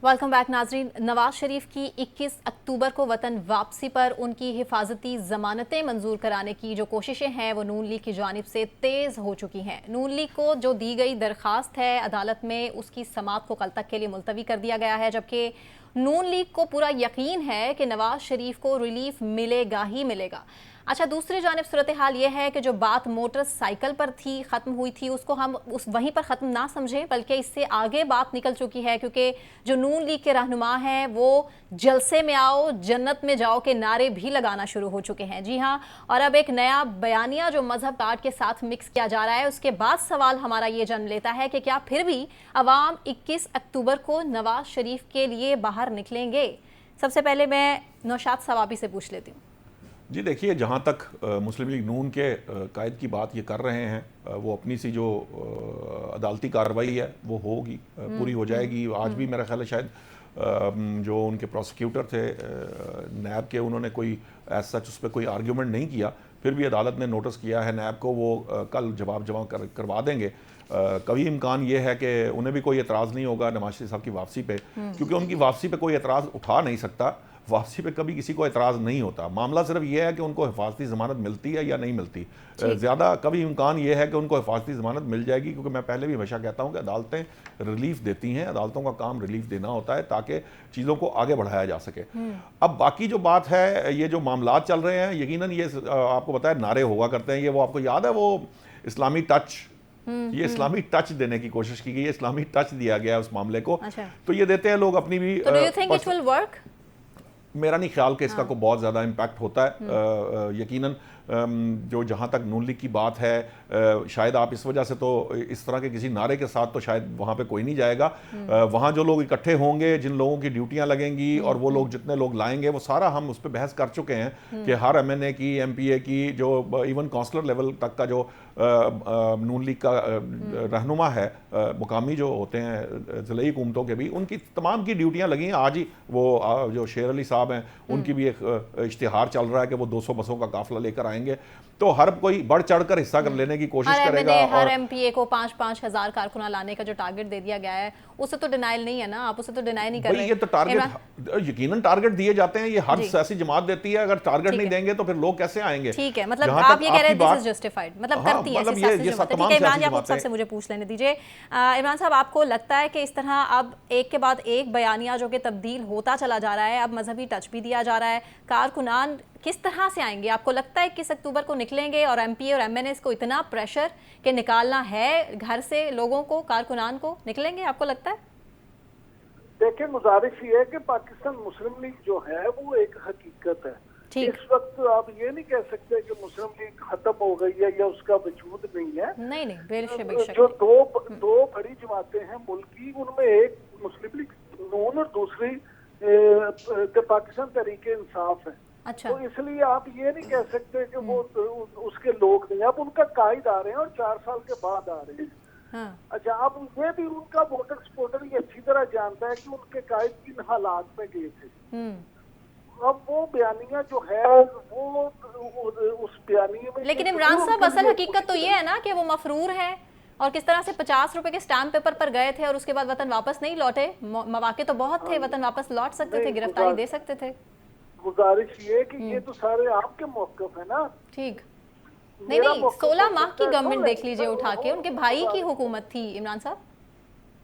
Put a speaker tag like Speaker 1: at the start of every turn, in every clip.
Speaker 1: Welcome back नाजरीन। नवाज शरीफ की 21 अक्टूबर को वतन वापसी पर उनकी हिफाजती जमानतें मंजूर कराने की जो कोशिशें हैं वो नून लीग की जानिब से तेज़ हो चुकी हैं। नून लीग को जो दी गई दरख्वास्त है अदालत में उसकी समाअत को कल तक के लिए मुलतवी कर दिया गया है, जबकि नून लीग को पूरा यकीन है कि नवाज शरीफ को रिलीफ मिलेगा ही मिलेगा। अच्छा, दूसरी जानिब सूरत हाल ये है कि जो बात मोटरसाइकिल पर थी, ख़त्म हुई थी, उसको हम उस वहीं पर ख़त्म ना समझें, बल्कि इससे आगे बात निकल चुकी है, क्योंकि जो नून लीग के रहनुमा हैं वो जलसे में आओ जन्नत में जाओ के नारे भी लगाना शुरू हो चुके हैं। जी हाँ, और अब एक नया बयानिया जो मजहब कार्ड के साथ मिक्स किया जा रहा है, उसके बाद सवाल हमारा ये जन्म लेता है कि क्या फिर भी अवाम 21 अक्टूबर को नवाज शरीफ के लिए बाहर निकलेंगे। सबसे पहले मैं नौशाद सवाबी से पूछ लेती हूँ।
Speaker 2: जी देखिए, जहाँ तक मुस्लिम लीग नून के कायद की बात ये कर रहे हैं, वो अपनी सी जो अदालती कार्रवाई है वो होगी, पूरी हो जाएगी। आज भी मेरा ख्याल है शायद जो उनके प्रोसिक्यूटर थे नैब के, उन्होंने कोई ऐसा सच उस पर कोई आर्ग्यूमेंट नहीं किया, फिर भी अदालत ने नोटिस किया है नैब को, वो कल जवाब जमा करवा देंगे। कभी इम्कान ये है कि उन्हें भी कोई एतराज़ नहीं होगा नवाज शरीफ साहब की वापसी पे, क्योंकि उनकी वापसी पे कोई एतराज़ उठा नहीं सकता। वापसी पे कभी किसी को एतराज़ नहीं होता। मामला सिर्फ ये है कि उनको हिफाजती ज़मानत मिलती है या नहीं मिलती। ज़्यादा कभी इम्कान ये है कि उनको हिफाजती ज़मानत मिल जाएगी, क्योंकि मैं पहले भी हमेशा कहता हूँ कि अदालतें रिलीफ देती हैं, अदालतों का काम रिलीफ देना होता है ताकि चीज़ों को आगे बढ़ाया जा सके। अब बाकी जो बात है, ये जो मामला चल रहे हैं, यकीनन ये आपको बताया नारे होगा करते हैं, ये वो आपको याद है वो इस्लामी टच, ये इस्लामी टच देने की कोशिश की गई है, इस्लामी टच दिया गया है उस मामले को।
Speaker 1: अच्छा।
Speaker 2: तो ये देते हैं लोग अपनी भी।
Speaker 1: तो do you think it will work?
Speaker 2: मेरा नहीं ख्याल कि इसका कोई बहुत ज़्यादा इम्पैक्ट होता है। यकीनन जो जहाँ तक नून लीग की बात है, शायद आप इस वजह से तो इस तरह के किसी नारे के साथ तो शायद वहाँ पे कोई नहीं जाएगा। वहाँ जो लोग इकट्ठे होंगे, जिन लोगों की ड्यूटियाँ लगेंगी और वो लोग जितने लोग लाएंगे, वो सारा हम उस पर बहस कर चुके हैं कि हर MNA की, MPA की, जो इवन काउंसलर लेवल तक का जो नून लीग का रहनुमा है, मुकामी जो होते हैं ज़िले हुकूमतों के भी, उनकी तमाम की ड्यूटियाँ लगी हैं। आज ही वो जो शेर अली साहब हैं, उनकी भी एक इश्तिहार चल रहा है कि वो 200 बसों का काफिला लेकर आएंगे। तो हर कोई बढ़ चढ़कर हिस्सा कर लेने की कोशिश करेगा।
Speaker 1: हर MPA को 5-5 हज़ार कारकुना लाने का जो टारगेट दे दिया गया है, उसे तो डिनाइल नहीं है ना, आप उसे तो डिनाई नहीं कर रहे।
Speaker 2: ये तो टारगेट, यकीनन टारगेट दिए जाते हैं, ये हर सियासी जमात देती है। अगर टारगेट नहीं देंगे तो फिर लोग कैसे आएंगे?
Speaker 1: ठीक है, मतलब आप ये कह रहे हैं दिस इज जस्टिफाइड, मतलब करती है ऐसी सियासी जमात। ठीक है इमरान, आप सबसे मुझे पूछ लेने दीजिए। इमरान साहब, आपको लगता है कि इस तरह अब एक के बाद एक बयानिया जो कि तब्दील होता चला जा रहा है, अब मजहबी टच भी दिया जा रहा है, कारकुनान किस तरह से आएंगे? आपको लगता है 21 अक्टूबर को निकलेंगे और MPA और MNA को इतना प्रेशर कि निकालना है घर से लोगों को, कारकुनान को, निकलेंगे? आपको लगता है?
Speaker 3: देखिए, गुजारिश ये है कि पाकिस्तान मुस्लिम लीग जो है वो एक हकीकत है। इस वक्त आप ये नहीं कह सकते कि मुस्लिम लीग खत्म हो गई है या उसका वजूद नहीं है।
Speaker 1: नहीं नहीं, बेशक।
Speaker 3: जो दो बड़ी जमातें हैं मुल्क की, उनमें एक मुस्लिम लीग नून और दूसरी पाकिस्तान तहरीक इंसाफ है।
Speaker 1: अच्छा।
Speaker 3: तो इसलिए आप ये नहीं कह सकते कि वो उसके लोग नहीं, अब उनका कायद आ रहे हैं और 4 साल के बाद आ रहे हैं।
Speaker 1: हाँ।
Speaker 3: अच्छा, अब ये भी उनका वोटर सपोर्टर ये अच्छी तरह जानता है कि उनके कायद किन हालात में गए थे। अब वो बयानिया जो है वो उस बयानिए में,
Speaker 1: लेकिन इमरान साहब असल हकीकत तो ये है ना कि वो मफरूर है, और किस तरह से 50 रुपए के स्टैम्प पेपर पर गए थे और उसके बाद वतन वापस नहीं लौटे। मौके तो बहुत थे, वतन वापस लौट सकते थे, गिरफ्तारी दे सकते थे।
Speaker 3: गुजारिश ये कि ये तो सारे आपके मौक़िफ़ है ना।
Speaker 1: ठीक, नहीं 16 माह की गवर्नमेंट देख लीजिए उठा के, उनके भाई की हुकूमत थी इमरान साहब।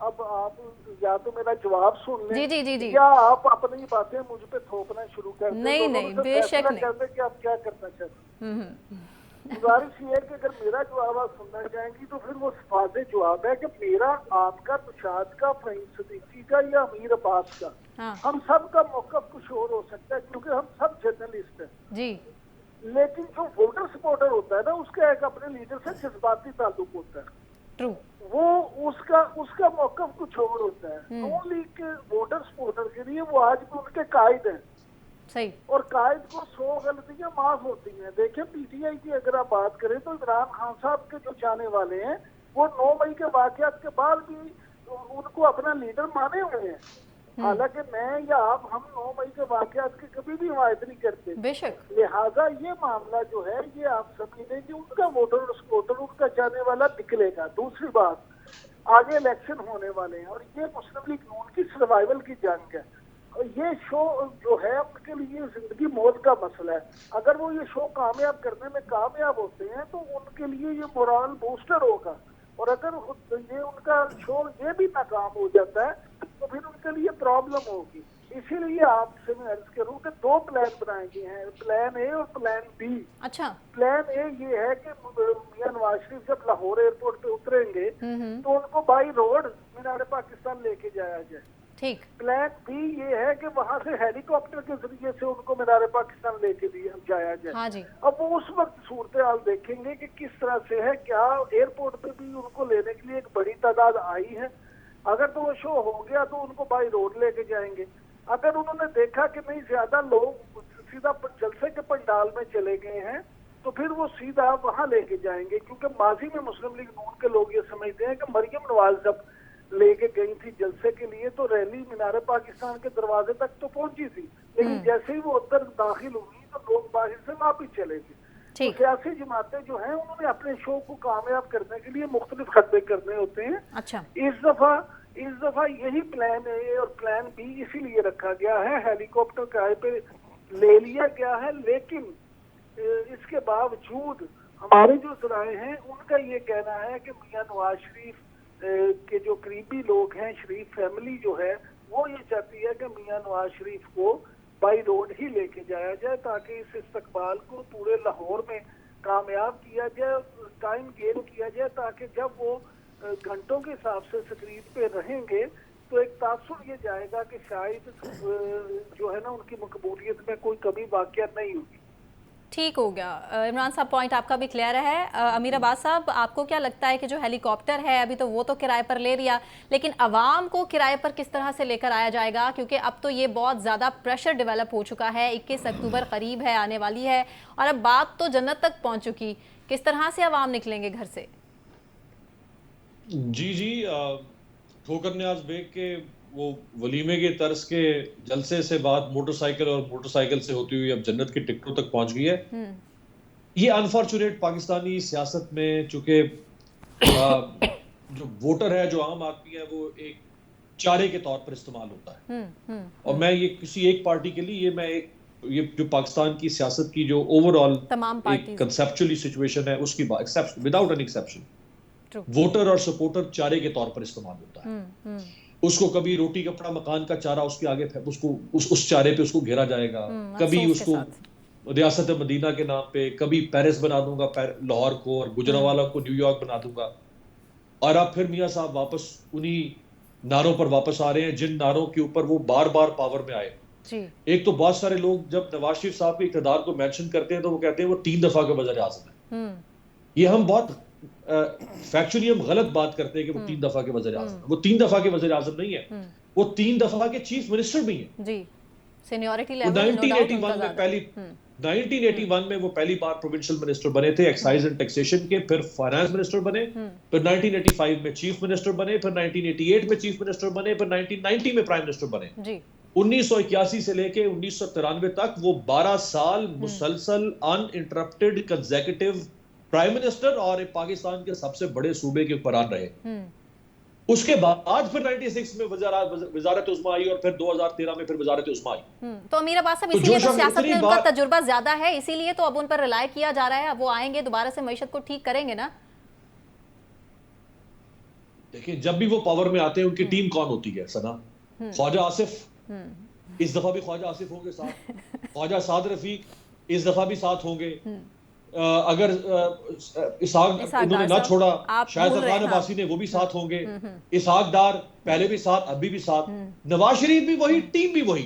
Speaker 3: अब आप या तो मेरा जवाब सुन लें,
Speaker 1: जी,
Speaker 3: या आप अपनी बातें मुझ पे थोपना शुरू कर दें।
Speaker 1: नहीं, बेशक नहीं
Speaker 3: करते कि आप क्या करना चाहते हैं। गुजारिश ये है कि अगर मेरा जवाब आप सुनना चाहेंगी तो फिर वो वाज़ेह जवाब है कि मेरा, आपका, तुषाद का, फ़हीम सिद्दीकी का या अमीर अब्बास का, हम सब का मौक़िफ़ कुछ और हो सकता है, क्योंकि हम सब जर्नलिस्ट हैं जी। लेकिन जो वोटर सपोर्टर होता है ना, उसका एक अपने लीडर से जज्बाती ताल्लुक होता है।
Speaker 1: ट्रू।
Speaker 3: वो उसका मौक़िफ़ कुछ और होता है। नून लीग के वोटर सपोर्टर के लिए वो आज भी उनके कायद हैं।
Speaker 1: सही।
Speaker 3: और कायद को 100 गलतियां माफ होती हैं। देखिए, PTI की अगर आप बात करें तो इमरान खान साहब के जो चाहने वाले हैं वो 9 मई के वाकयात के बाद भी उनको अपना लीडर माने हुए हैं। हालांकि मैं या आप, हम 9 मई के वाकयात की कभी भी हिमायत नहीं करते,
Speaker 1: बेशक।
Speaker 3: लिहाजा ये मामला जो है ये आप समझ लें कि उनका वोटर सपोर्टर, उनका चाहने वाला निकलेगा। दूसरी बात, आगे इलेक्शन होने वाले हैं और ये मुस्लिम लीग नून की सर्वाइवल की जंग है। और ये शो जो है उनके लिए जिंदगी मौत का मसला है। अगर वो ये शो कामयाब करने में कामयाब होते हैं तो उनके लिए ये मोरल बूस्टर होगा, और अगर ये उनका शो ये भी नाकाम हो जाता है तो फिर उनके लिए प्रॉब्लम होगी। इसीलिए आपसे मैं अर्ज करूं कि 2 प्लान बनाए गए हैं, प्लान ए और प्लान बी।
Speaker 1: अच्छा।
Speaker 3: प्लान ए ये है कि मियां नवाज शरीफ जब लाहौर एयरपोर्ट पे उतरेंगे तो उनको बाई रोड मीनार पाकिस्तान लेके जाया जाए।
Speaker 1: ठीक।
Speaker 3: प्लान बी ये है कि वहां से हेलीकॉप्टर के जरिए से उनको मीनार पाकिस्तान लेके जाया जाए।
Speaker 1: हाँ जी।
Speaker 3: अब वो उस वक्त सूरत हाल देखेंगे कि किस तरह से है, क्या एयरपोर्ट पे भी उनको लेने के लिए एक बड़ी तादाद आई है। अगर तो वो शो हो गया तो उनको बाई रोड लेके जाएंगे। अगर उन्होंने देखा कि नहीं ज्यादा लोग सीधा जलसे के पंडाल में चले गए हैं तो फिर वो सीधा वहां लेके जाएंगे, क्योंकि माजी में मुस्लिम लीग नून के लोग ये समझते हैं कि मरियम नवाज जब लेके गई थी जलसे के लिए तो रैली मीनार पाकिस्तान के दरवाजे तक तो पहुंची थी, लेकिन जैसे ही वो अंदर दाखिल हुई तो लोग बाहर से वापिस चले गए। तो सियासी जमातें जो हैं उन्होंने अपने शो को कामयाब करने के लिए मुख्तलिफ खतरे करने होते हैं।
Speaker 1: अच्छा।
Speaker 3: इस दफा यही प्लान ए और प्लान बी इसीलिए रखा गया है, हेलीकॉप्टर किराए पे ले लिया गया है। लेकिन इसके बावजूद हमारे जो जराए हैं उनका ये कहना है कि मियां नवाज शरीफ के जो करीबी लोग हैं, शरीफ फैमिली जो है, वो ये चाहती है कि मियां नवाज शरीफ को बाई रोड ही लेके जाया जाए ताकि इस इस्तकबाल को पूरे लाहौर में कामयाब किया जाए, टाइम गेन किया जाए, ताकि जब वो घंटों के हिसाब से स्क्रीन पे रहेंगे तो एक तासुर ये जाएगा कि शायद जो है ना उनकी मकबूलियत में कोई कमी वाक़या नहीं होगी।
Speaker 1: ठीक हो गया इमरान साहब, पॉइंट आपका भी क्लियर है। अमीर अब्बास साहब, आपको क्या लगता है कि जो हेलीकॉप्टर है अभी तो वो तो किराए पर ले लिया, लेकिन आवाम को किराए पर किस तरह से लेकर आया जाएगा? क्योंकि अब तो ये बहुत ज़्यादा प्रेशर डेवलप हो चुका है, 21 अक्टूबर करीब है, आने वाली है, और अब बात तो जन्नत तक पहुँच चुकी। किस तरह से आवाम निकलेंगे घर से?
Speaker 4: जी ठोकर न्याज बेग के वो वलीमे के तर्ज के जलसे से बात मोटरसाइकिल और मोटरसाइकिल से होती हुई अब जन्नत की टिकटों तक पहुंच गई है। ये अनफॉर्चुनेट पाकिस्तानी सियासत में, चूंकि जो वोटर है, जो आम आदमी है, वो एक चारे के तौर पर इस्तेमाल होता है। और मैं ये किसी एक पार्टी के लिए ये जो पाकिस्तान की सियासत की जो ओवरऑल एक कंसेप्चुअली सिचुएशन है उसकी बात विदाउट एनी एक्सेप्शन, वोटर और सपोर्टर चारे के तौर पर इस्तेमाल होता है। उसको कभी रोटी कपड़ा मकान का चारा उसके आगे उसको उस चारे पे उसको घेरा जाएगा, कभी उसको रियासत मदीना के नाम पे, कभी पेरिस बना दूंगा लाहौर को, और गुजरावाला को न्यूयॉर्क बना दूंगा। और अब फिर मियां साहब वापस उन्हीं नारों पर वापस आ रहे हैं जिन नारों के ऊपर वो बार बार पावर में आए। एक तो बहुत सारे लोग जब नवाज शरीफ साहब के इक़्तिदार को मेंशन करते हैं तो वो कहते हैं वो 3 दफा का वज़ीर आज़म है। ये हम बहुत फैक्चुअली हम गलत बात करते हैं कि वो 3 दफा के वज़ीर आज़म, वो 3 दफा के वज़ीर आज़म नहीं है, वो 3 दफा के चीफ मिनिस्टर भी हैं जी।
Speaker 1: सीनियरिटी लेवल
Speaker 4: 1981 में वो पहली बार प्रोविंशियल मिनिस्टर बने थे एक्साइज एंड टैक्सेशन के, फिर फाइनेंस मिनिस्टर बने, फिर 1985 में चीफ मिनिस्टर बने, फिर 1988 में चीफ मिनिस्टर बने, फिर 1990 में प्राइम मिनिस्टर बने जी। 1981 से लेके 1993 तक वो 12 साल मुसलसल अनइंटरप्टेड कंसेक्यूटिव प्राइम मिनिस्टर और पाकिस्तान के सबसे बड़े सूबे के हुक्मरान रहे। उसके बाद फिर 96 में वजारत उस्मा आई और फिर 2013 में फिर वजारत उस्मा आई।
Speaker 1: तो अमीर अब्बास साहब, इसीलिए तो सियासत में उनका तजुर्बा ज्यादा है, इसीलिए तो अब उन पर रिलाय किया जा रहा है। अब वो आएंगे दोबारा से मईशत को ठीक करेंगे ना।
Speaker 4: देखिए, जब भी वो पावर में आते हैं उनकी टीम कौन होती है सना? ख्वाजा आसिफ, इस दफा भी ख्वाजा आसिफ होंगे साथ, ख्वाजा साद रफीक इस दफा भी साथ होंगे। अगर इसहाक उन्होंने ना छोड़ा, शायद अफगान अब्बासी ने, वो भी साथ होंगे। इसहाक डार पहले भी साथ, अभी भी साथ, नवाज शरीफ भी वही, टीम भी वही।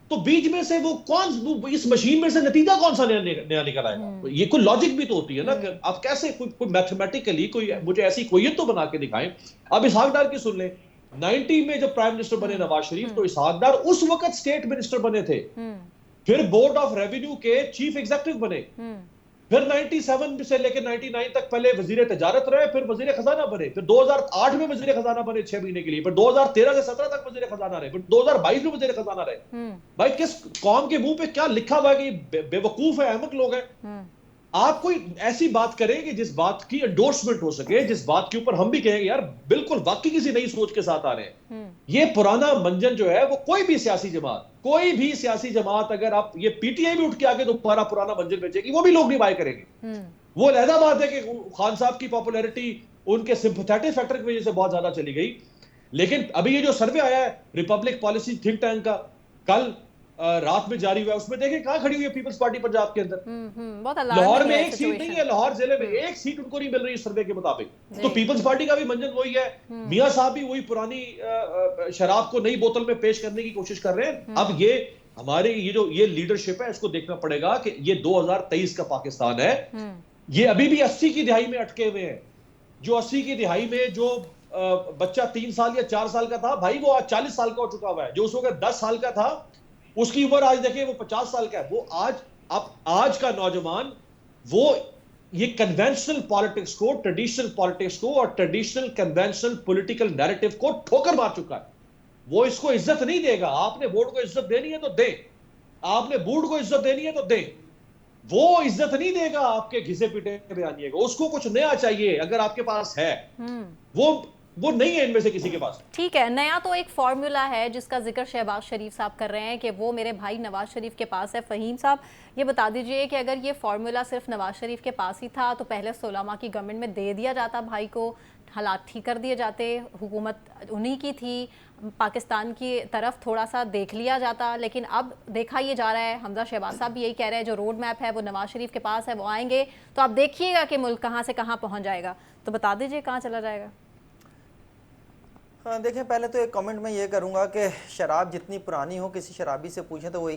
Speaker 4: तो बीच में से वो कौन, इस मशीन में से नतीजा कौन सा नया निकल आएगा? ये कोई लॉजिक भी तो होती है ना कि आप कैसे कोई मैथमेटिकली कोई मुझे ऐसी कोयत तो बना के दिखाएं। अब इसहाक डार की सुन लें, 90 में जब प्राइम मिनिस्टर बने नवाज शरीफ तो इसहाक डार उस वक्त स्टेट मिनिस्टर बने थे, फिर बोर्ड ऑफ रेवेन्यू के चीफ एग्जीक्यूटिव बने, फिर 97 से लेकर 99 तक पहले वजीर तजारत रहे, फिर वजीर खजाना बने, फिर 2008 में वजीर खजाना बने 6 महीने के लिए, फिर 2013 से 17 तक वजीर खजाना रहे, फिर 2022 में वजीर खजाना रहे। भाई किस कौम के मुंह पे क्या लिखा हुआ है कि बेवकूफ है, अहमक लोग हैं? आप कोई ऐसी बात करें कि जिस बात की एंडोर्समेंट हो सके, जिस बात के ऊपर हम भी कहेंगे यार बिल्कुल वाकई किसी नई सोच के साथ आ रहे हैं। ये पुराना मंजन जो है वो कोई भी सियासी जमात अगर आप ये पीटीआई भी उठ के आके दोबारा पुराना मंजन बेचेगी, वो भी लोग नहीं बाय करेंगे। वो अलहदा बात है कि खान साहब की पॉपुलैरिटी उनके सिंपैथेटिक फैक्टर की वजह से बहुत ज्यादा चली गई। लेकिन अभी ये जो सर्वे आया है रिपब्लिक पॉलिसी थिंक टैंक का, कल रात में जारी हुआ, उसमें देखें कहां खड़ी हुई है पीपल्स पार्टी पंजाब के अंदर।
Speaker 1: बहुत
Speaker 4: लाहौर में एक सीट नहीं है, लाहौर जिले में एक सीट उनको नहीं मिल रही सर्वे के मुताबिक। तो पीपल्स पार्टी का भी मंजन वही है, मियां साहब भी वही पुरानी शराब को नई बोतल में पेश करने की कोशिश कर रहे हैं। अब ये हमारे ये लीडरशिप है, इसको देखना पड़ेगा कि ये 2023 का पाकिस्तान है। ये अभी भी 80 की दिहाई में अटके हुए हैं। जो 80 की दिहाई में जो बच्चा 3 साल या 4 साल का था, भाई वो आज 40 साल का हो चुका हुआ है। जो उस वक्त 10 साल का था, उसकी उम्र आज देखिए वो 50 साल का है। वो आज का नौजवान वो ये कन्वेंशनल पॉलिटिक्स को, ट्रेडिशनल पॉलिटिक्स को और ट्रेडिशनल कन्वेंशनल पॉलिटिकल नैरेटिव को ठोकर मार चुका है। वो इसको इज्जत नहीं देगा। आपने बोर्ड को इज्जत देनी है तो दे, आपने बोर्ड को इज्जत देनी है तो दे। वो इज्जत नहीं देगा आपके घिसे पीटे बयानिए को। उसको कुछ नया चाहिए, अगर आपके पास है। वो नहीं है इनमें से किसी के पास।
Speaker 1: ठीक है, नया तो एक फॉर्मूला है जिसका जिक्र शहबाज शरीफ साहब कर रहे हैं कि वो मेरे भाई नवाज शरीफ के पास है। फहीम साहब, ये बता दीजिए कि अगर ये फॉर्मूला सिर्फ नवाज शरीफ के पास ही था तो पहले 16 माह की गवर्नमेंट में दे दिया जाता भाई को, हालात ठीक कर दिए जाते, हुकूमत उन्हीं की थी, पाकिस्तान की तरफ थोड़ा सा देख लिया जाता। लेकिन अब देखा ये जा रहा है, हमजा शहबाज साहब भी यही कह रहे हैं, जो रोड मैप है वो नवाज शरीफ के पास है, वो आएंगे तो आप देखिएगा कि मुल्क कहाँ से कहाँ पहुँच जाएगा। तो बता दीजिए कहाँ चला जाएगा।
Speaker 5: देखें, पहले तो एक कमेंट मैं ये करूँगा कि शराब जितनी पुरानी हो, किसी शराबी से पूछें तो वो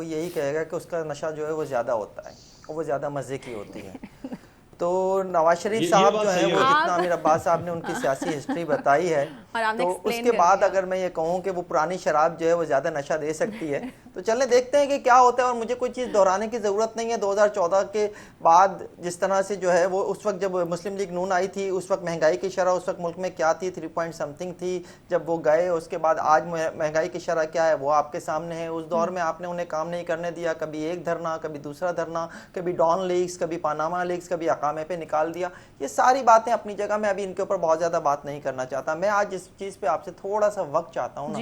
Speaker 5: यही कहेगा कि उसका नशा जो है वो ज़्यादा होता है और वो ज़्यादा मज़े की होती है। तो नवाज शरीफ साहब जो है वो जितना आमिर अब्बास साहब ने उनकी सियासी हिस्ट्री बताई है, तो उसके बाद अगर मैं ये कहूँ कि वो पुरानी शराब जो है वो ज़्यादा नशा दे सकती है, तो चलने देखते हैं कि क्या होता है। और मुझे कोई चीज़ दोहराने की ज़रूरत नहीं है। 2014 के बाद जिस तरह से जो है वो उस वक्त जब मुस्लिम लीग नून आई थी, उस वक्त महंगाई की शरह उस वक्त मुल्क में क्या थी, 3 पॉइंट समथिंग थी जब वो गए। उसके बाद आज महंगाई की शरह क्या है वो आपके सामने है। उस दौर में आपने उन्हें काम नहीं करने दिया, कभी एक धरना, कभी दूसरा धरना, कभी डॉन लीग्स, कभी पानामा लीग्स, कभी अकामे पे निकाल दिया। ये सारी बातें अपनी जगह, मैं अभी इनके ऊपर बहुत ज़्यादा बात नहीं करना चाहता। मैं आज जिस चीज़ पे आपसे थोड़ा सा वक्त चाहता हूँ ना,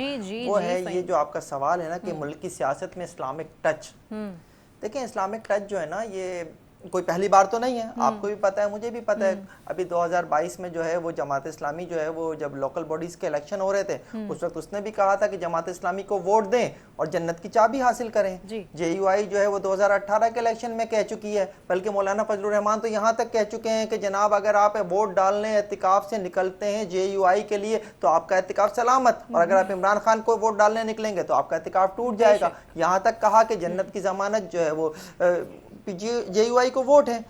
Speaker 5: वो है ये जो आपका सवाल है ना कि मुल्क की सियासत में इस्लामिक टच। देखिए, इस्लामिक टच जो है ना, ये कोई पहली बार तो नहीं है, आपको भी पता है, मुझे भी पता है। अभी 2022 में जो है वो जमात इस्लामी जो है वो जब लोकल बॉडीज के इलेक्शन हो रहे थे, उस वक्त उसने भी कहा था कि जमात इस्लामी को वोट दें और जन्नत की चाबी हासिल करें। जेयूआई जो है वो 2018 के इलेक्शन में कह चुकी है, बल्कि मौलाना फजलुर रहमान तो यहाँ तक कह चुके हैं कि जनाब अगर आप वोट डालने एतिकाफ से निकलते हैं जेयूआई के लिए तो आपका एतिकाफ सलामत, और अगर आप इमरान खान को वोट डालने निकलेंगे तो आपका एतिकाफ टूट जाएगा। यहाँ तक कहा कि जन्नत की जमानत जो है वो जेयूआई को वोट है।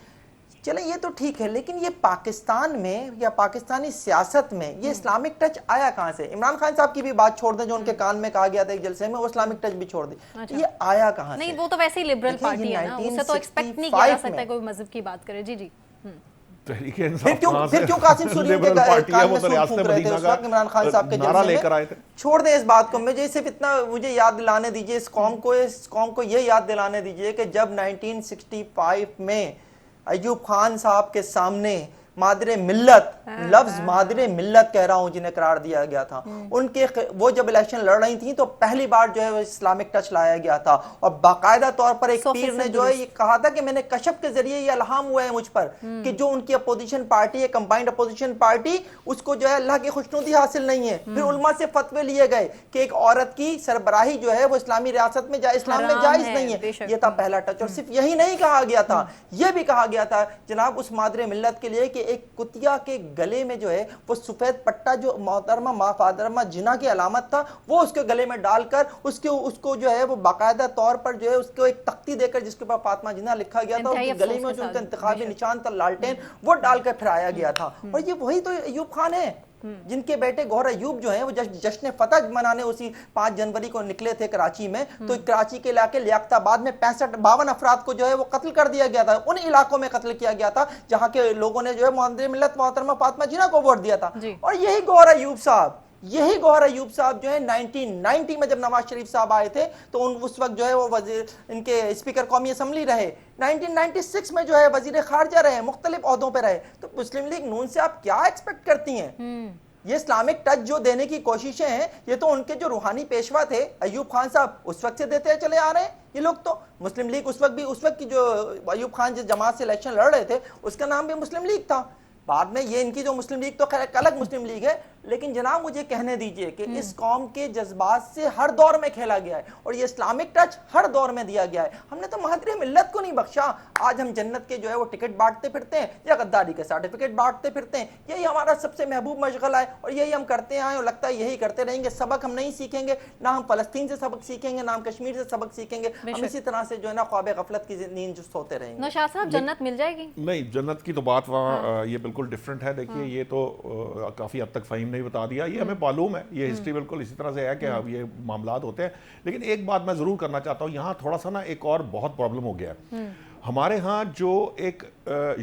Speaker 5: चले ये तो ठीक है, लेकिन ये पाकिस्तान में या पाकिस्तानी सियासत में ये इस्लामिक टच आया कहाँ से? इमरान खान साहब की भी बात छोड़ दें, जो उनके कान में कहा गया था एक जलसे में, वो इस्लामिक टच भी छोड़ दें। अच्छा। ये आया कहाँ से?
Speaker 1: नहीं, वो तो वैसे ही लिबरल पार्टी है ना, उससे तो एक्सपेक्ट नहीं किया जा सकता कोई मजहब की बात करे। जी
Speaker 5: फिर क्यों कासिम सुरीन के कान में सूर फूंक रहे थे उस वक्त इमरान खान साहब के जलसे में? छोड़ दें इस बात को। मुझे सिर्फ इतना मुझे याद दिलाने दीजिए, इस कौम को ये याद दिलाने दीजिए कि जब 1965 में अयूब खान साहब के सामने मादरे मिल्लत, लफ्ज मादरे मिल्लत कह रहा हूं, जिन्हें करार दिया गया था, उनके वो जब इलेक्शन लड़ रही थी तो पहली बार जो है वो इस्लामिक टच लाया गया था। और बाकायदा तौर पर एक पीर ने जो है ये कहा था कि मैंने कशफ के जरिए ये इल्हाम हुआ है मुझ पर कि जो उनकी अपोजिशन पार्टी है, कंबाइंड अपोजिशन पार्टी, उसको जो है अल्लाह की खुशनुदी हासिल नहीं है। फिर उलमा से फतवे लिए गए कि एक औरत की सरबराही जो है वो इस्लामी रियासत में इस्लाम में जायज नहीं है। ये था पहला टच। और सिर्फ यही नहीं कहा गया था, यह भी कहा गया था जनाब उस मादरे मिल्लत के लिए कि एक कुतिया के गले में जो है वो सफेद पट्टा जो मोहतरमा माफादरमा जिना की अलामत था, वो उसके गले में डालकर उसको जो है वो बाकायदा तौर पर जो है उसको एक तख्ती देकर जिसके ऊपर फातिमा जिना लिखा गया था, उसके गले में जो उनका इंतखाबी निशान था लालटेन, वो डालकर फिराया गया था। और ये वही तो अयूब खान है जिनके बेटे गौहर अयूब जो हैं वो जश्न फतह मनाने उसी 5 जनवरी को निकले थे कराची में। तो कराची के इलाके लियाकताबाद में 52 अफराद को जो है वो कत्ल कर दिया गया था। उन इलाकों में कत्ल किया गया था जहां के लोगों ने जो है मोहम्मद मिल्लत मोहतरमा फातिमा जिना को वोट दिया था। और यही गौहर अयूब साहब, यही गौहर अयूब साहब जो है 1990 में जब नवाज शरीफ साहब आए थे तो उस वक्त जो है वो वजीर इनके स्पीकर कौमी असम्बली रहे, 1996 में जो है वजीर खारजा रहे, मुख्तलिफ ओहदों पर रहे। तो मुस्लिम लीग नून से आप क्या एक्सपेक्ट करती हैं? ये इस्लामिक टच जो देने की कोशिशें हैं ये तो उनके जो रूहानी पेशवा थे अयूब खान साहब उस वक्त से देते चले आ रहे हैं। ये लोग तो मुस्लिम लीग उस वक्त की जो अयूब खान जिस जमात से इलेक्शन लड़ रहे थे उसका नाम भी मुस्लिम लीग था। बाद में ये इनकी जो मुस्लिम लीग तो खैर अलग मुस्लिम लीग है, लेकिन जनाब मुझे कहने दीजिए कि इस कौम के जज्बात से हर दौर में खेला गया है और ये इस्लामिक टच हर दौर में दिया गया है। हमने तो महादरे मिल्लत को नहीं बख्शा। आज हम जन्नत के जो है वो टिकट बांटते फिरते हैं या गद्दारी के सर्टिफिकेट बांटते फिरते हैं, यही हमारा सबसे महबूब मशगला है और यही हम करते आए और लगता है यही करते रहेंगे। सबक हम नहीं सीखेंगे, ना हम फलस्तीन से सबक सीखेंगे, ना हम कश्मीर से सबक सीखेंगे। हम इसी तरह से जो है ना ख्वाब गफलत की नींद जो सोते रहेंगे।
Speaker 1: नौशाद साहब, जन्नत मिल जाएगी?
Speaker 2: नहीं, जन्नत की तो बात वहाँ ये बिल्कुल डिफरेंट है। देखिए ये तो काफ़ी हद तक फ़हीम ने बता दिया, ये हमें मालूम है, ये हिस्ट्री बिल्कुल इसी तरह से है कि अब ये मामलात होते हैं। लेकिन एक बात मैं ज़रूर करना चाहता हूँ, यहाँ थोड़ा सा ना एक और बहुत प्रॉब्लम हो गया है। हमारे यहाँ जो एक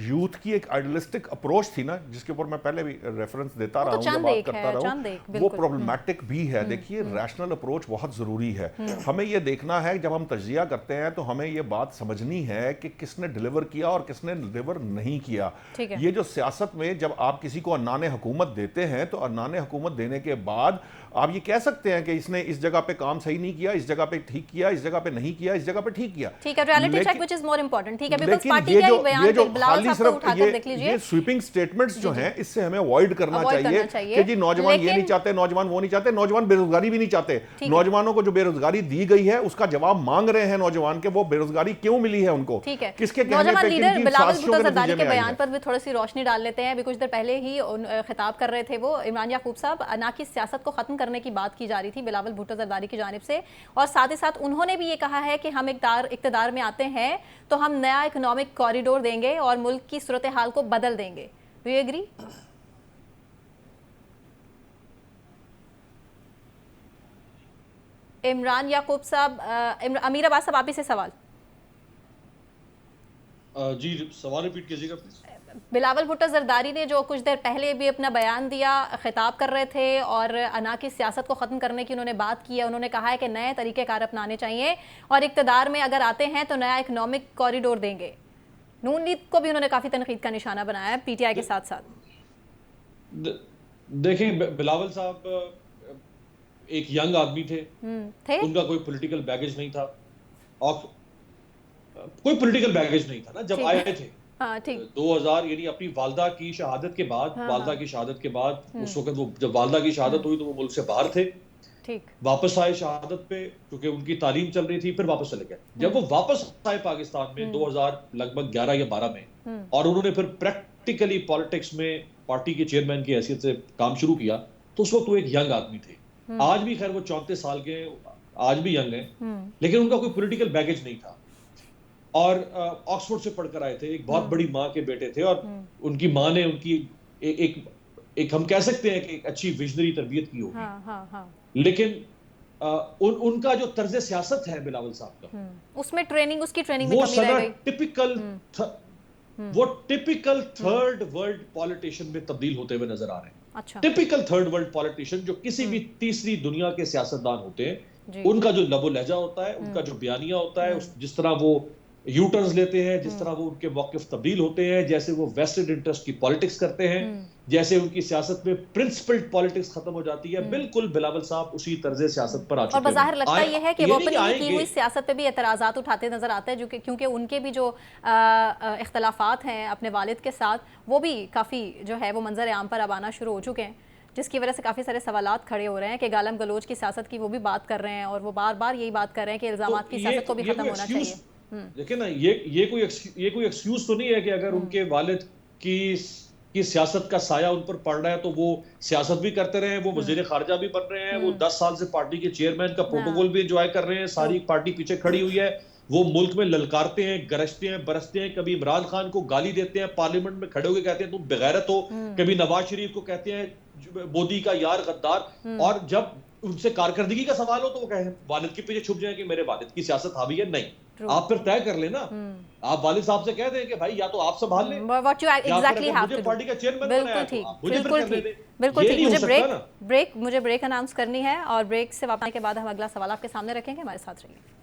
Speaker 2: यूथ की एक आइडियलिस्टिक अप्रोच थी ना, जिसके ऊपर मैं पहले भी रेफरेंस देता रहा हूँ, जब बात करता रहा हूँ, वो प्रॉब्लमैटिक भी है। देखिए रैशनल अप्रोच बहुत ज़रूरी है। हमें ये देखना है जब हम तज्जिया करते हैं तो हमें ये बात समझनी है कि किसने डिलीवर किया और किसने डिलीवर नहीं किया। ये जो सियासत में जब आप किसी को अन्नाने हुकूमत देते हैं तो अन्नाने हुकूमत देने के बाद आप ये कह सकते हैं कि इसने इस जगह पे काम सही नहीं किया, इस जगह पे ठीक किया, इस जगह पे नहीं किया, इस जगह पे ठीक किया।
Speaker 1: ठीक है, reality check which is more important. ठीक है, बिकॉज़ पार्टी
Speaker 2: ये
Speaker 1: का
Speaker 2: जो
Speaker 1: ही बयान
Speaker 2: ये जो
Speaker 1: बिलावल
Speaker 2: खाली
Speaker 1: साहब को
Speaker 2: सिर्फ
Speaker 1: उठाकर देख लीजिए,
Speaker 2: ये स्वीपिंग स्टेटमेंट्स जो हैं इससे हमें अवॉइड करना चाहिए कि जी नौजवान ये नहीं चाहते, नौजवान वो नहीं चाहते, नौजवान बेरोजगारी भी नहीं चाहते। नौजवानों को जो बेरोजगारी दी गई है उसका जवाब मांग रहे हैं नौजवान के, वो बेरोजगारी क्यों मिली है उनको, किसके कहने पे,
Speaker 1: लीडर बिलावल भुट्टो ज़रदारी के बयान पर भी थोड़ी सी रोशनी डाल लेते हैं। अभी कुछ देर पहले ही खिताब कर रहे थे वो इमरान याकूब साहब, ना कि सियासत को खत्म करने की बात की जा रही थी बिलावल भुट्टो ज़रदारी की जानिब से, और साथ ही साथ उन्होंने भी ये कहा है कि हम इक़्तिदार में आते हैं तो हम नया इकोनॉमिक कॉरिडोर देंगे और मुल्क की सूरत हाल को बदल देंगे। Do you agree? Imran Yakub साहब, अमीर अब्बास साहब, आप ही से सवाल।
Speaker 4: जी सवाल रिपीट कीजिएगा प्लीज।
Speaker 1: बिलावल भुट्टो ज़रदारी ने जो कुछ देर पहले भी अपना बयान दिया, खिताब कर रहे थे और अना की सियासत को ख़त्म करने की उन्होंने बात की है। उन्होंने कहा है कि नए तरीक़ेकार अपनाने चाहिए और इक़्तिदार में अगर आते हैं तो नया इकनॉमिक कॉरिडोर देंगे। नून लीग को भी उन्होंने काफ़ी तनकीद का निशाना बनाया है, पीटीआई के साथ साथ।
Speaker 4: देखें, बिलावल साहब एक यंग आदमी थे, उनका कोई पॉलिटिकल बैगेज नहीं था और कोई पॉलिटिकल बैगेज नहीं था ना जब आए थे। 2000 यानी अपनी वालदा की शहादत के बाद, वालदा की शहादत के बाद, उस वक्त वो जब वालदा की शहादत हुई तो वो मुल्क से बाहर थे, वापस आए शहादत पे क्योंकि उनकी तालीम चल रही थी, फिर वापस चले गए। जब वो वापस आए पाकिस्तान में 2000 लगभग 11 या 12 में और उन्होंने फिर प्रैक्टिकली पॉलिटिक्स में पार्टी के चेयरमैन की हैसियत से काम शुरू किया, तो उस वक्त वो एक यंग आदमी थे। आज भी खैर वो 34 साल के, आज भी यंग हैं, लेकिन उनका कोई पॉलिटिकल बैगेज नहीं था और ऑक्सफोर्ड से पढ़कर आए थे, एक बहुत बड़ी माँ के बेटे थे और उनकी माँ ने उनकी एक हम कह सकते हैं कि एक अच्छी विजनरी तरबियत की होगी। लेकिन उनका जो तर्ज सियासत है बिलावल साहब का,
Speaker 1: उसमें उसकी ट्रेनिंग में कमी रह गई।
Speaker 4: वो टिपिकल थर्ड वर्ल्ड पॉलिटिशियन में तब्दील होते हुए नजर आ रहे हैं। टिपिकल थर्ड वर्ल्ड पॉलिटिशियन जो किसी भी तीसरी दुनिया के सियासतदान होते हैं, उनका जो लबो लहजा होता है, उनका जो बयानिया होता है, जिस तरह वो यूटर्न्स लेते हैं, जिस तरह वो उनके मौक़िफ़ तब्दील होते हैं, जैसे वो वेस्टेड इंटरेस्ट की पॉलिटिक्स करते हैं, जैसे उनकी सियासत में प्रिंसिपल्ड पॉलिटिक्स खत्म हो जाती है, बिल्कुल बिलावल साहब उसी तर्ज सियासत पर आ चुके हैं।
Speaker 1: और बज़ाहिर लगता ये है कि वो अपनी की हुई सियासत पे भी एतराज़ात उठाते नजर आते हैं, क्योंकि उनके भी जो इख्तलाफात हैं अपने वालिद के साथ, वो भी काफ़ी जो है वो मंजर आम पर अब आना शुरू हो चुके हैं, जिसकी वजह से काफ़ी सारे सवालात खड़े हो रहे हैं कि गालम गलोच की सियासत की वो भी बात कर रहे हैं और वो बार बार यही बात कर रहे हैं कि इल्ज़ामात की सियासत को भी खत्म होना चाहिए।
Speaker 4: देखिए ना, ये कोई एक्सक्यूज तो नहीं है कि अगर उनके वालिद की सियासत का साया उन पर पड़ रहा है तो वो सियासत भी करते रहे, वो वज़ीर खारजा भी बन रहे हैं, वो 10 साल से पार्टी के चेयरमैन का प्रोटोकॉल भी एंजॉय कर रहे हैं, सारी पार्टी पीछे खड़ी हुई है, वो मुल्क में ललकारते हैं, गरजते हैं, बरसते हैं, कभी इमरान खान को गाली देते हैं, पार्लियामेंट में खड़े होकर कहते हैं तुम बेगैरत हो, कभी नवाज शरीफ को कहते हैं मोदी का यार गद्दार, और जब उनसे कारकर्दगी का सवाल हो तो वो कहें वालिद के पीछे छुप जाए कि मेरे वालिद की सियासत हावी है। नहीं, आप फिर तय कर लेना, आप वालिद साहब से कह दें कि भाई या तो आप संभाल लें,
Speaker 1: व्हाट यू
Speaker 4: या फिर
Speaker 1: एग्जैक्टली
Speaker 4: अगर
Speaker 1: हैव
Speaker 4: मुझे
Speaker 1: टू डू।
Speaker 4: पार्टी का चेयरमैन बनाया
Speaker 1: बिल्कुल
Speaker 4: तो
Speaker 1: ठीक,
Speaker 4: आप मुझे फिर
Speaker 1: बिल्कुल
Speaker 4: करने
Speaker 1: ठीक,
Speaker 4: दें।
Speaker 1: बिल्कुल
Speaker 4: ये
Speaker 1: ठीक।
Speaker 4: नहीं हो
Speaker 1: मुझे
Speaker 4: सकता ना।
Speaker 1: मुझे ब्रेक अनाउंस करनी है और ब्रेक से वापस आने के बाद हम अगला सवाल आपके सामने रखेंगे, हमारे साथ रहिए।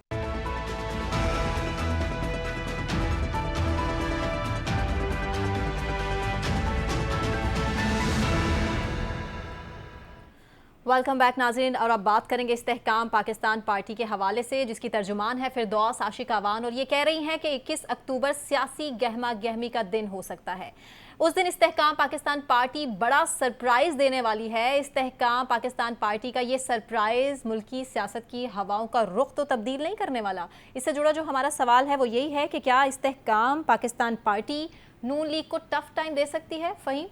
Speaker 1: वेलकम बैक नाज़रीन, और अब बात करेंगे इस्तेहकाम पाकिस्तान पार्टी के हवाले से, जिसकी तर्जुमान है फिरदौस आशिक अवान, और ये कह रही हैं कि 21 अक्टूबर सियासी गहमा गहमी का दिन हो सकता है। उस दिन इस्तेहकाम पाकिस्तान पार्टी बड़ा सरप्राइज देने वाली है। इस्तेहकाम पाकिस्तान पार्टी का ये सरप्राइज मुल्की सियासत की हवाओं का रुख तो तब्दील नहीं करने वाला। इससे जुड़ा जो हमारा सवाल है वो यही है कि क्या इस्तेहकाम पाकिस्तान पार्टी नून लीग को टफ टाइम दे सकती है? फ़हीम,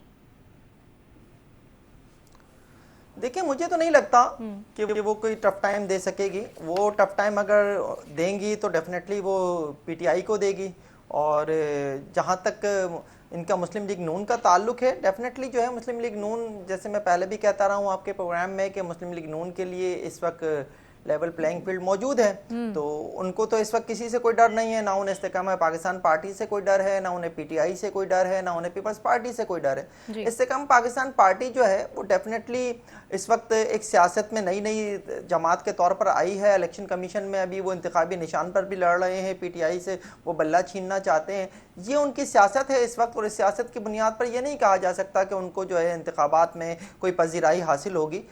Speaker 5: देखिए मुझे तो नहीं लगता कि वो कोई टफ टाइम दे सकेगी। वो टफ टाइम अगर देंगी तो डेफिनेटली वो पीटीआई को देगी, और जहाँ तक इनका मुस्लिम लीग नून का ताल्लुक है, डेफिनेटली जो है मुस्लिम लीग नून, जैसे मैं पहले भी कहता रहा हूँ आपके प्रोग्राम में कि मुस्लिम लीग नून के लिए इस वक्त लेवल प्लेइंग फील्ड मौजूद है, तो उनको तो इस वक्त किसी से कोई डर नहीं है। ना उन्हें इस्तेकाम पाकिस्तान पार्टी से कोई डर है, ना उन्हें पीटीआई से कोई डर है, ना उन्हें पीपल्स पार्टी से कोई डर है। इस्तेकाम पाकिस्तान पार्टी जो है वो डेफिनेटली इस वक्त एक सियासत में नई नई जमात के तौर पर आई है। इलेक्शन कमीशन में अभी वो इंतखाबी निशान पर भी लड़ रहे हैं, पीटीआई से वो बल्ला छीनना चाहते हैं। ये उनकी सियासत है इस वक्त, और इस सियासत की बुनियाद पर यह नहीं कहा जा सकता कि उनको जो है इंतखाबात में कोई पजीराई हासिल होगी।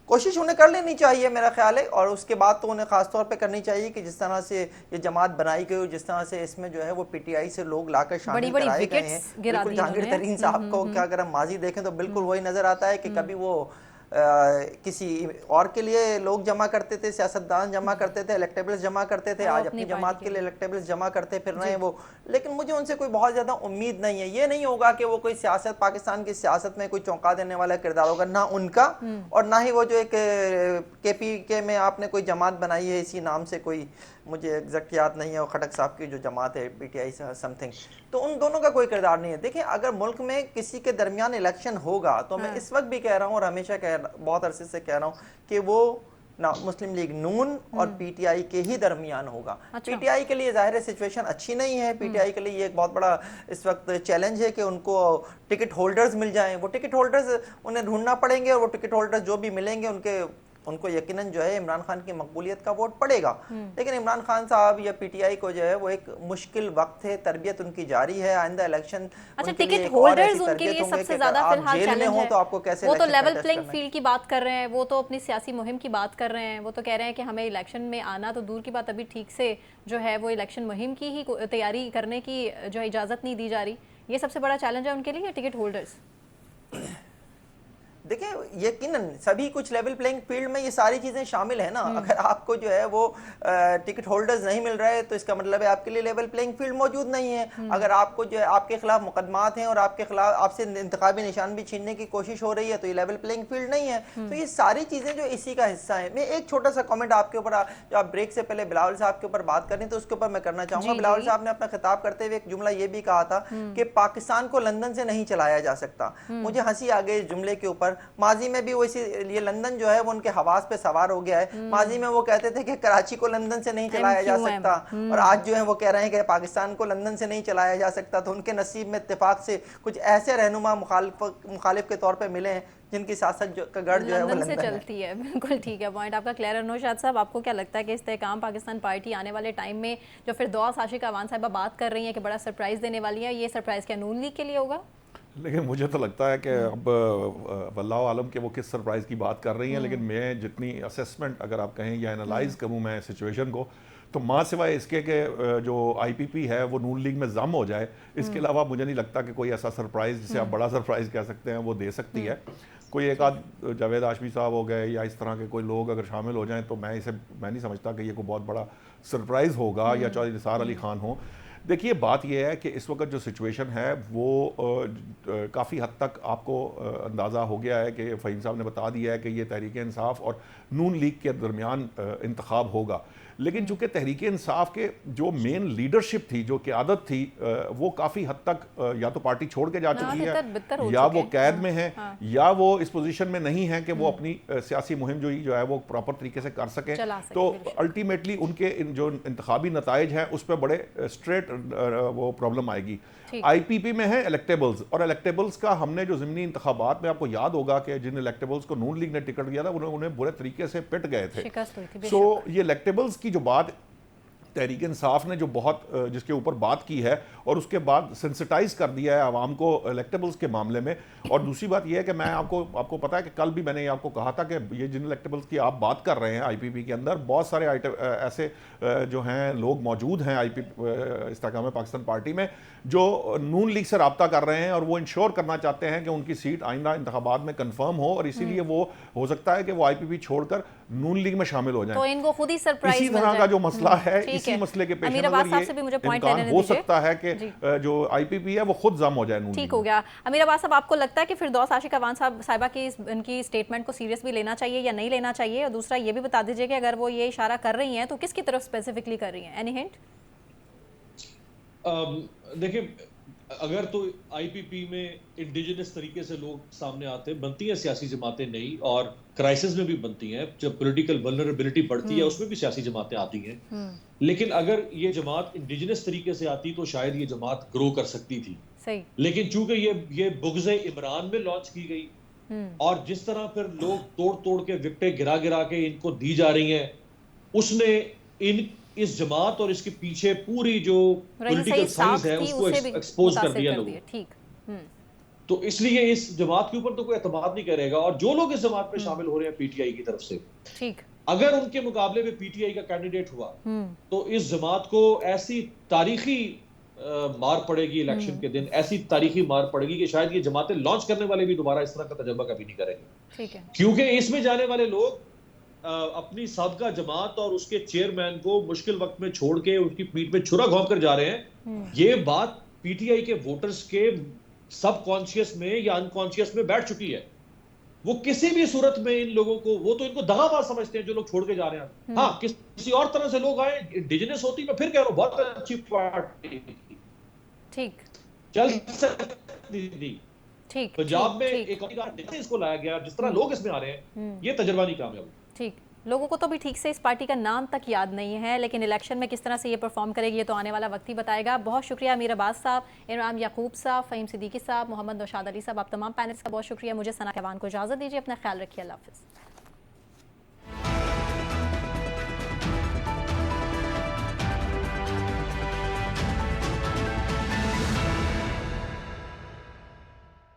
Speaker 5: कोशिश उन्हें कर लेनी चाहिए मेरा ख्याल है, और उसके बाद तो उन्हें ख़ास तौर पे करनी चाहिए कि जिस तरह से ये जमात बनाई गई, जिस तरह से इसमें जो है वो पीटीआई से लोग लाकर शामिल कराए गए हैं। बिल्कुल जहांगीर तरीन साहब को क्या अगर हम माजी देखें तो बिल्कुल वही नज़र आता है कि कभी वो किसी और के लिए लोग जमा करते थे, सियासतदान जमा करते थे, इलेक्टेबल्स जमा करते थे, आज अपनी जमात के लिए इलेक्टेबल्स जमा करते फिर रहे हैं वो। लेकिन मुझे उनसे कोई बहुत ज़्यादा उम्मीद नहीं है। ये नहीं होगा कि वो कोई सियासत, पाकिस्तान की सियासत में कोई चौंका देने वाला किरदार होगा, ना उनका और ना ही वो जो एक केपीके में आपने कोई जमात बनाई है इसी नाम से, कोई मुझे एग्जैक्ट याद नहीं है, वो खटक साहब की जो जमात है पीटीआई से समथिंग, तो उन दोनों का कोई किरदार नहीं है। देखिए अगर मुल्क में किसी के दरमियान इलेक्शन होगा तो मैं इस वक्त भी कह रहा हूँ और हमेशा बहुत अरसे से कह रहा हूँ कि वो ना मुस्लिम लीग नून और पीटीआई के ही दरमियान होगा। पीटीआई के लिए जाहिर है सिचुएशन अच्छी नहीं है। पीटीआई के लिए ये एक बहुत बड़ा इस वक्त चैलेंज है कि उनको टिकट होल्डर्स मिल जाएं। वो टिकट होल्डर्स उन्हें ढूंढना पड़ेंगे, और वो टिकट होल्डर्स जो भी मिलेंगे उनको यकीनन जो है इमरान खान की मकबूलियत का वोट पड़ेगा। लेकिन इमरान खान साहब या पीटीआई को जो है वो एक मुश्किल वक्त है, तरबियत उनकी जारी है। आइंदा इलेक्शन
Speaker 1: टिकट होल्डर्स उनके लिए सबसे ज्यादा फिलहाल चैलेंज है।
Speaker 5: तो आपको कैसे,
Speaker 1: वो तो लेवल प्लेइंग फील्ड की बात कर रहे हैं, वो तो अपनी सियासी मुहिम की बात कर रहे हैं, वो तो कह रहे हैं कि हमें इलेक्शन में आना तो दूर की बात, अभी ठीक से जो है वो इलेक्शन मुहिम की ही तैयारी करने की जो है इजाजत नहीं दी जा रही। ये सबसे बड़ा चैलेंज है उनके लिए टिकट होल्डर्स।
Speaker 5: देखिए यकीनन सभी कुछ लेवल प्लेइंग फील्ड में ये सारी चीज़ें शामिल है ना। अगर आपको जो है वो टिकट होल्डर्स नहीं मिल रहे तो इसका मतलब है आपके लिए लेवल प्लेइंग फील्ड मौजूद नहीं है। अगर आपको जो है आपके खिलाफ मुकदमात हैं और आपके खिलाफ आपसे इंतखाबी निशान भी छीनने की कोशिश हो रही है तो ये लेवल प्लेइंग फील्ड नहीं है। तो ये सारी चीज़ें जो इसी का हिस्सा है। मैं एक छोटा सा कॉमेंट आपके ऊपर, जो आप ब्रेक से पहले बिलावल साहब के ऊपर बात कर रहे हैं तो उसके ऊपर मैं करना चाहूँगा। बिलावल साहब ने अपना खिताब करते हुए एक जुमला ये भी कहा था कि पाकिस्तान को लंदन से नहीं चलाया जा सकता। मुझे हंसी आ गई इस जुमले के ऊपर। माजी में भी वैसे ये लंदन जो है वो उनके हवास पे सवार हो गया है। माजी में वो कहते थे कि कराची को लंदन से नहीं चलाया जा सकता, और आज जो है वो कह रहे हैं कि पाकिस्तान को लंदन से नहीं चलाया जा सकता। तो उनके नसीब में इत्तेफाक से कुछ ऐसे रहनुमा मुखालिफ के तौर पे मिले हैं जिनकी सियासत का गढ़ जो है वो लंदन
Speaker 1: से चलती है। बिल्कुल ठीक है, पॉइंट आपका क्लियर है। नौशाद साहब, आपको क्या लगता है कि इस्तेहकाम पाकिस्तान पार्टी आने वाले टाइम में जो फिरदौस आशिक अवान साहिबा बात कर रही है कि बड़ा सरप्राइज देने वाली है, ये सरप्राइज क्या नून लीग के लिए होगा?
Speaker 2: लेकिन मुझे तो लगता है कि अब वल्लाह आलम के वो किस सरप्राइज़ की बात कर रही हैं, लेकिन मैं जितनी असेसमेंट अगर आप कहें या एनालाइज करूँ मैं सिचुएशन को, तो माँ सिवाय इसके कि जो आईपीपी है वो नून लीग में जम हो जाए, इसके अलावा मुझे नहीं लगता कि कोई ऐसा सरप्राइज़ जिसे आप बड़ा सरप्राइज़ कह सकते हैं वो दे सकती है। कोई एक आध जावेद हाशमी साहब हो गए या इस तरह के कोई लोग अगर शामिल हो जाएं तो मैं नहीं समझता कि ये कोई बहुत बड़ा सरप्राइज़ होगा या चौधरी निसार अली खान हो। देखिए बात यह है कि इस वक्त जो सिचुएशन है वो काफ़ी हद तक आपको अंदाज़ा हो गया है कि फ़हीम साहब ने बता दिया है कि ये तहरीक इंसाफ और नून लीग के दरमियान इंतखाब होगा। लेकिन चूंकि तहरीक इंसाफ के जो मेन लीडरशिप थी, जो क़यादत थी, वो काफ़ी हद तक या तो पार्टी छोड़ के जा चुकी है, या वो कैद में है, या वो इस पोजीशन में नहीं है कि वो अपनी सियासी मुहिम जो है वो प्रॉपर तरीके से कर सकें। तो अल्टीमेटली उनके जो इंतखाबी नताइज हैं उस पर बड़े स्ट्रेट वो प्रॉब्लम आएगी। IPP में है इलेक्टेबल्स, और इलेक्टेबल्स का हमने जो ज़िमनी इंतखाबात में, आपको याद होगा कि जिन इलेक्टेबल्स को नून लीग ने टिकट दिया था उन्हें बुरे तरीके से पिट गए थे। सो ये इलेक्टेबल्स की जो बात तहरीक इंसाफ ने जो बहुत जिसके ऊपर बात की है और उसके बाद सेंसिटाइज कर दिया है आवाम को इलेक्टेबल्स के मामले में। और दूसरी बात यह है कि मैं आपको पता है कि कल भी मैंने आपको कहा था कि ये जिन इलेक्टेबल्स की आप बात कर रहे हैं IPP के अंदर, बहुत सारे ऐसे जो हैं लोग मौजूद हैं इस्तेकाम पाकिस्तान पार्टी में जो नून लीग से रब्ता कर रहे हैं और वो इंश्योर करना चाहते हैं कि उनकी सीट आइंदा इंतखाबात में कंफर्म हो, और इसीलिए वो हो सकता है कि वो IPP छोड़कर नून लीग में शामिल हो जाएं।
Speaker 1: तो इनको खुद ही सरप्राइज
Speaker 2: इसी तरह का जो मसला है, इसी मसले के पेश नज़र ये इम्कान हो सकता है कि जो IPP है वो खुद जम हो जाए।
Speaker 1: ठीक हो गया। अमीर अब्बास साहब, आपको लगता है कि फिरदौस आशिक अवान साहिबा की इनकी स्टेटमेंट को सीरियस भी लेना चाहिए या नहीं लेना चाहिए? और दूसरा ये भी बता दीजिए कि अगर वो ये इशारा कर रही हैं तो किसकी तरफ स्पेसिफिकली कर रही हैं? Any hint?
Speaker 4: देखिए, अगर तो IPP में इंडिजिनस तरीके से लोग सामने आते हैं, बनती हैं सियासी जमातें नई, और क्राइसिस में भी बनती हैं, जब पॉलिटिकल वल्नरेबिलिटी बढ़ती है उसमें भी सियासी जमातें आती हैं। लेकिन अगर ये जमात इंडिजिनस तरीके से आती तो शायद ये जमात ग्रो कर सकती थी।
Speaker 1: सही। लेकिन
Speaker 4: चूंकि ये बुग़्ज़ इमरान में लॉन्च की गई, और जिस तरह फिर लोग तोड़ तोड़ के विकटें गिरा के इनको दी जा रही हैं, उसने इस जमात और इसके पीछे पूरी जो पॉलिटिकल साइंस है उसको एक्सपोज कर दिया लोगों।
Speaker 1: ठीक।
Speaker 4: तो इसलिए इस जमात के ऊपर तो कोई एतमाद नहीं करेगा, और जो लोग इस जमात में शामिल हो रहे हैं PTI की तरफ से,
Speaker 1: ठीक,
Speaker 4: अगर उनके मुकाबले में PTI का कैंडिडेट हुआ तो इस जमात को ऐसी तारीखी मार पड़ेगी इलेक्शन के दिन, ऐसी तारीखी मार पड़ेगी कि शायद ये जमातें लॉन्च करने वाले भी दोबारा इस तरह का तजर्बा कभी नहीं करेंगे।
Speaker 1: ठीक है।
Speaker 4: क्योंकि इसमें जाने वाले लोग अपनी साबका जमात और उसके चेयरमैन को मुश्किल वक्त में छोड़ के उनकी पीठ में छुरा घोंप कर जा रहे हैं। ये बात PTI के वोटर्स के सबकॉन्शियस में या अनकॉन्शियस में बैठ चुकी है। वो किसी भी सूरत में इन लोगों को, वो तो इनको दगाबाज समझते हैं जो लोग छोड़ के जा रहे हैं। हाँ, किसी और तरह से लोग आए, इंडिजिनस होती, मैं फिर कह रहा हूँ बहुत अच्छी पार्टी,
Speaker 1: ठीक,
Speaker 4: चल सकती थी।
Speaker 1: ठीक,
Speaker 4: पंजाब में एक इसको लाया गया, जिस तरह लोग इसमें आ रहे हैं, ये तजर्बा नहीं कामयाब।
Speaker 1: ठीक, लोगों को तो भी ठीक से इस पार्टी का नाम तक याद नहीं है, लेकिन इलेक्शन में किस तरह से ये परफॉर्म करेगी ये तो आने वाला वक्त ही बताएगा। बहुत शुक्रिया अमीर अब्बास साहब, इमरान याकूब साहब, फ़हीम सिद्दीकी साहब, मोहम्मद नौशाद अली साहब, आप तमाम पैनलिस्ट का बहुत शुक्रिया। मुझे सना अवान को इजाज़त दीजिए, अपना ख्याल रखिए, अल्लाह हाफ़िज़।